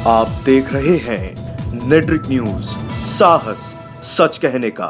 आप देख रहे हैं नेट्रिक न्यूज, साहस सच कहने का।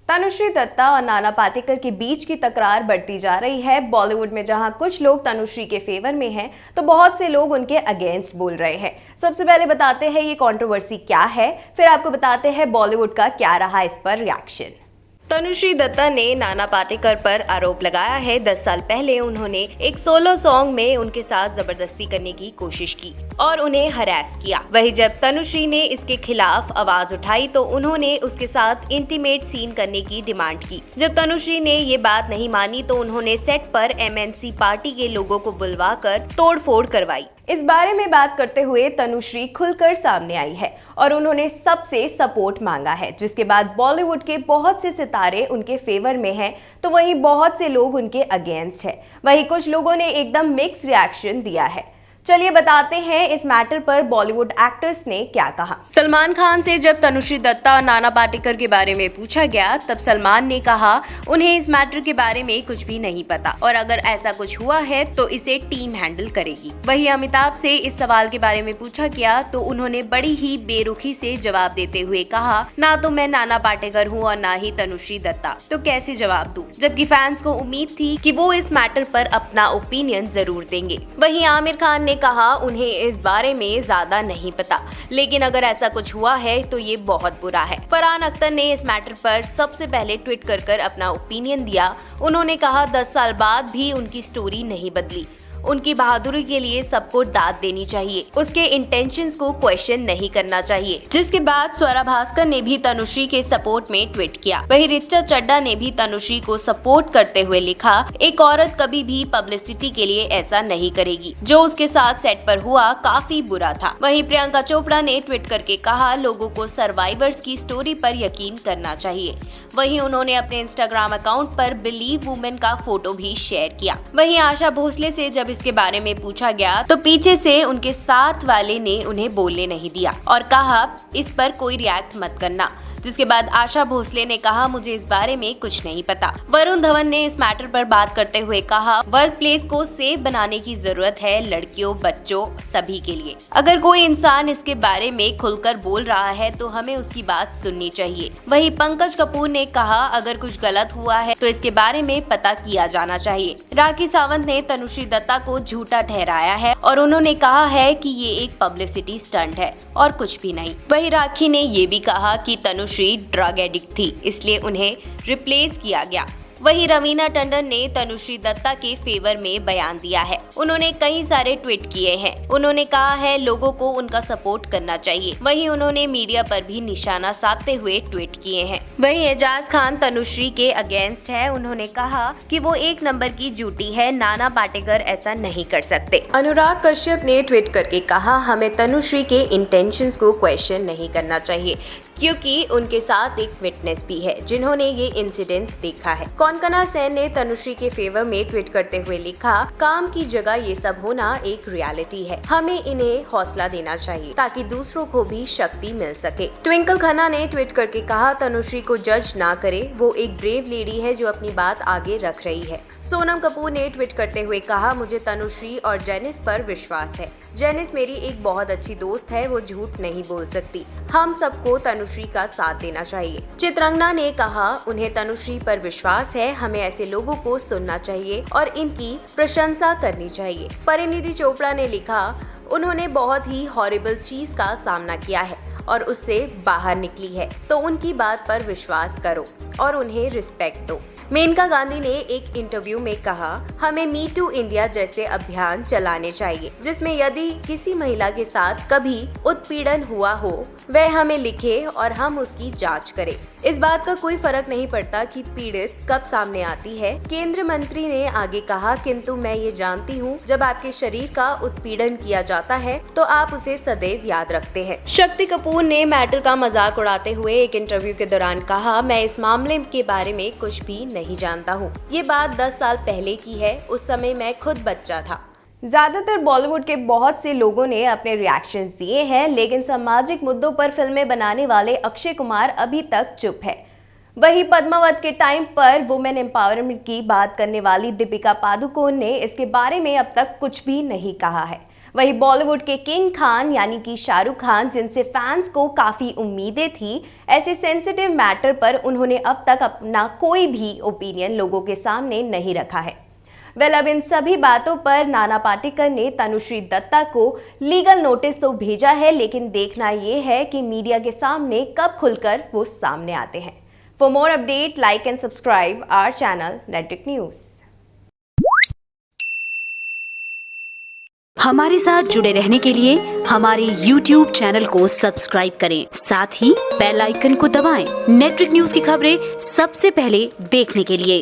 तनुश्री दत्ता और नाना पाटेकर के बीच की तकरार बढ़ती जा रही है। बॉलीवुड में जहां कुछ लोग तनुश्री के फेवर में हैं, तो बहुत से लोग उनके अगेंस्ट बोल रहे हैं। सबसे पहले बताते हैं ये कंट्रोवर्सी क्या है, फिर आपको बताते हैं बॉलीवुड का क्या रहा इस पर रिएक्शन। तनुश्री दत्ता ने नाना पाटेकर पर आरोप लगाया है 10 साल पहले उन्होंने एक सोलो सॉन्ग में उनके साथ जबरदस्ती करने की कोशिश की और उन्हें हरास किया। वहीं जब तनुश्री ने इसके खिलाफ आवाज उठाई तो उन्होंने उसके साथ इंटीमेट सीन करने की डिमांड की। जब तनुश्री ने ये बात नहीं मानी तो उन्होंने सेट पर MNC पार्टी के लोगों को बुलवाकर तोड़फोड़ करवाई। इस बारे में बात करते हुए तनुश्री खुलकर सामने आई है और उन्होंने सबसे सपोर्ट मांगा है, जिसके बाद बॉलीवुड के बहुत से सितारे उनके फेवर में हैं, तो वहीं बहुत से लोग उनके अगेंस्ट हैं। वहीं कुछ लोगों ने एकदम मिक्स रिएक्शन दिया है। चलिए बताते हैं इस मैटर पर बॉलीवुड एक्टर्स ने क्या कहा। सलमान खान से जब तनुश्री दत्ता और नाना पाटेकर के बारे में पूछा गया तब सलमान ने कहा उन्हें इस मैटर के बारे में कुछ भी नहीं पता और अगर ऐसा कुछ हुआ है तो इसे टीम हैंडल करेगी। वहीं अमिताभ से इस सवाल के बारे में पूछा गया तो उन्होंने बड़ी ही बेरुखी से जवाब देते हुए कहा, ना तो मैं नाना पाटेकर हूँ और ना ही तनुश्री दत्ता, तो कैसे जवाब दूं? जबकि फैंस को उम्मीद थी कि वो इस मैटर पर अपना ओपिनियन जरूर देंगे। वहीं आमिर खान ने कहा उन्हें इस बारे में ज्यादा नहीं पता, लेकिन अगर ऐसा कुछ हुआ है तो ये बहुत बुरा है। फरहान अख्तर ने इस मैटर पर सबसे पहले ट्वीट कर अपना ओपिनियन दिया। उन्होंने कहा 10 साल बाद भी उनकी स्टोरी नहीं बदली। उनकी बहादुरी के लिए सबको दाद देनी चाहिए, उसके इंटेंशंस को क्वेश्चन नहीं करना चाहिए। जिसके बाद स्वरा भास्कर ने भी तनुश्री के सपोर्ट में ट्वीट किया। वहीं ऋचा चड्ढा ने भी तनुश्री को सपोर्ट करते हुए लिखा, एक औरत कभी भी पब्लिसिटी के लिए ऐसा नहीं करेगी। जो उसके साथ सेट पर हुआ काफी बुरा था। वहीं प्रियंका चोपड़ा ने ट्वीट करके कहा, लोगों को सर्वाइवर्स की स्टोरी पर यकीन करना चाहिए। वहीं उन्होंने अपने इंस्टाग्राम अकाउंट पर बिलीव वुमेन का फोटो भी शेयर किया। वहीं आशा भोसले से जब इसके बारे में पूछा गया तो पीछे से उनके साथ वाले ने उन्हें बोलने नहीं दिया और कहा इस पर कोई रिएक्ट मत करना। जिसके बाद आशा भोसले ने कहा, मुझे इस बारे में कुछ नहीं पता। वरुण धवन ने इस मैटर पर बात करते हुए कहा, वर्क प्लेस को सेफ बनाने की जरूरत है लड़कियों, बच्चों, सभी के लिए। अगर कोई इंसान इसके बारे में खुलकर बोल रहा है तो हमें उसकी बात सुननी चाहिए। वहीं पंकज कपूर ने कहा, अगर कुछ गलत हुआ है तो इसके बारे में पता किया जाना चाहिए। राखी सावंत ने तनुश्री दत्ता को झूठा ठहराया है और उन्होंने कहा है कि ये एक पब्लिसिटी स्टंट है और कुछ भी नहीं। वहीं राखी ने ये भी कहा कि तनुश्री ड्रग एडिक्ट थी, इसलिए उन्हें रिप्लेस किया गया। वहीं रवीना टंडन ने तनुश्री दत्ता के फेवर में बयान दिया है। उन्होंने कई सारे ट्वीट किए हैं। उन्होंने कहा है लोगों को उनका सपोर्ट करना चाहिए। वहीं उन्होंने मीडिया पर भी निशाना साधते हुए ट्वीट किए हैं। वहीं एजाज खान तनुश्री के अगेंस्ट है। उन्होंने कहा कि वो एक नंबर की जूटी है, नाना पाटेकर ऐसा नहीं कर सकते। अनुराग कश्यप ने ट्वीट करके कहा, हमें तनुश्री के इंटेंशंस को क्वेश्चन नहीं करना चाहिए क्योंकि उनके साथ एक विटनेस भी है जिन्होंने ये इंसिडेंट्स देखा है। कौनकना सेन ने तनुश्री के फेवर में ट्वीट करते हुए लिखा, काम की जगह ये सब होना एक रियलिटी है, हमें इन्हें हौसला देना चाहिए ताकि दूसरों को भी शक्ति मिल सके। ट्विंकल खन्ना ने ट्वीट करके कहा, तनुश्री को जज ना करे, वो एक ब्रेव लेडी है जो अपनी बात आगे रख रही है। सोनम कपूर ने ट्वीट करते हुए कहा, मुझे तनुश्री और जेनिस पर विश्वास है। जेनिस मेरी एक बहुत अच्छी दोस्त है, वो झूठ नहीं बोल सकती। हम सबको तनुश्री का साथ देना चाहिए। चित्रंगना ने कहा, उन्हें तनुश्री पर विश्वास है, हमें ऐसे लोगों को सुनना चाहिए और इनकी प्रशंसा करनी चाहिए। परिणीति चोपड़ा ने लिखा, उन्होंने बहुत ही हॉरिबल चीज का सामना किया है और उससे बाहर निकली है, तो उनकी बात पर विश्वास करो और उन्हें रिस्पेक्ट दो। मेनका गांधी ने एक इंटरव्यू में कहा, हमें मी टू इंडिया जैसे अभियान चलाने चाहिए जिसमें यदि किसी महिला के साथ कभी उत्पीड़न हुआ हो वह हमें लिखे और हम उसकी जांच करें। इस बात का कोई फर्क नहीं पड़ता कि पीड़ित कब सामने आती है। केंद्रीय मंत्री ने आगे कहा, किंतु मैं ये जानती हूँ जब आपके शरीर का उत्पीड़न किया जाता है तो आप उसे सदैव याद रखते हैं। शक्ति कपूर ने मैटर का मजाक उड़ाते हुए एक इंटरव्यू के दौरान कहा, मैं इस मामले के बारे में कुछ भी नहीं जानता हूँ। ये बात 10 साल पहले की है, उस समय मैं खुद बच्चा था। ज्यादातर बॉलीवुड के बहुत से लोगों ने अपने रिएक्शंस दिए हैं, लेकिन सामाजिक मुद्दों पर फिल्में बनाने वाले अक्षय कुमार अभी तक चुप है। वहीं पद्मावत के टाइम पर वुमेन एम्पावरमेंट की बात करने वाली दीपिका पादुकोण ने इसके बारे में अब तक कुछ भी नहीं कहा है। वहीं बॉलीवुड के किंग खान यानी कि शाहरुख खान, जिनसे फैंस को काफी उम्मीदें थी, ऐसे सेंसिटिव मैटर पर उन्होंने अब तक अपना कोई भी ओपिनियन लोगों के सामने नहीं रखा है। अब इन सभी बातों पर नाना पाटेकर ने तनुश्री दत्ता को लीगल नोटिस तो भेजा है, लेकिन देखना यह है कि मीडिया के सामने कब खुलकर वो सामने आते हैं। For more update, like and subscribe our channel Netrik news. हमारे साथ जुड़े रहने के लिए हमारे YouTube चैनल को सब्सक्राइब करें, साथ ही बेल आइकन को दबाएं। नेट्रिक न्यूज की खबरें सबसे पहले देखने के लिए।